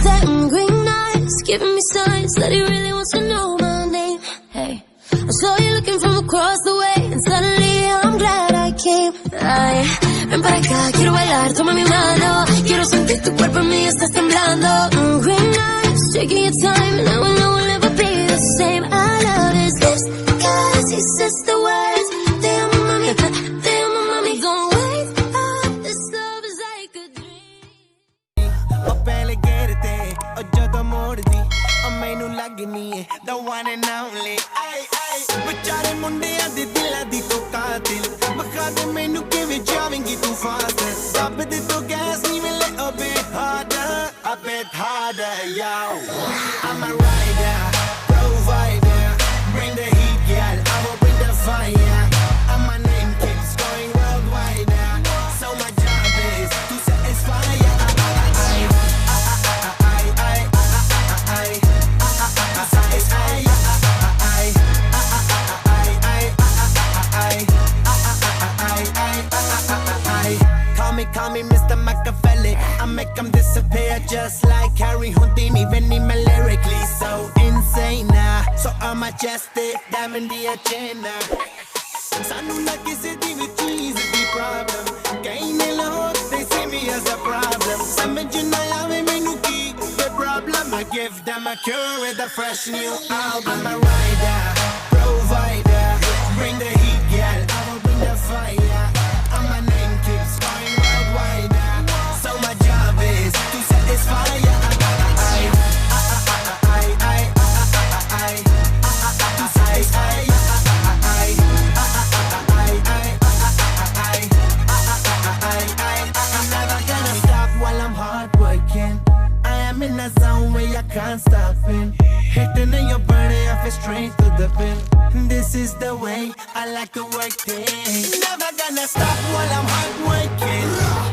that green eyes, giving me signs that he really wants to know my name. Hey, I saw you looking from across the way, and suddenly I'm glad I came. Ay, ven para acá, quiero bailar, toma mi mano. Quiero sentir tu cuerpo en mí, estás temblando. Green eyes, taking your time, and now I know we'll never be the same. I love his lips, cause he says the words. They are my mommy, they are my mommy. Don't wake up, this love is like a dream. Oh, pele gherte, oh, ਜਦੋਂ ਮੋੜਦੀ ਉਹ ਮੈਨੂੰ ਲੱਗਨੀ ਏ the one and only. ਆਏ ਆਏ ਵਿਚਾਰੇ ਮੁੰਡਿਆਂ ਦੇ ਦਿਲਾਂ ਦੀ ਤੂੰ ਕਾਤਿਲ ਬਖਾ ਦੇ ਮੈਨੂੰ ਕਿਵੇਂ ਜਾਵੇਂਗੀ ਤੂੰ ਫਾਸਟ ਰੱਬ ਦੇ ਤੋਂ ਗੈਸ ਨਹੀਂ ਮਿਲੇ a bit harder, yo. I'm a rider, provider, bring the heat, girl, I will bring the fire. And my name keeps going worldwide, so my job is to satisfy ya. Call me Mr. Machiavelli. I make them disappear just like Harry Houdini. Benny me lyrically so insane, so I'm majestic, diamond the agenda. Sanu na kisi di vi cheese di problem. Kahin nila hook, they see me as a problem. Samajh na aave mainu ki the problem. I give them a cure with a fresh new album. I'm a rider, provider, bring the heat, girl, I will bring the fire. And my name keeps going worldwide, so my job is to satisfy ya. In a zone where I can't stop in. Hitting in your body, I feel straight to the pin. This is the way I like to work things. Never gonna stop while I'm hard working.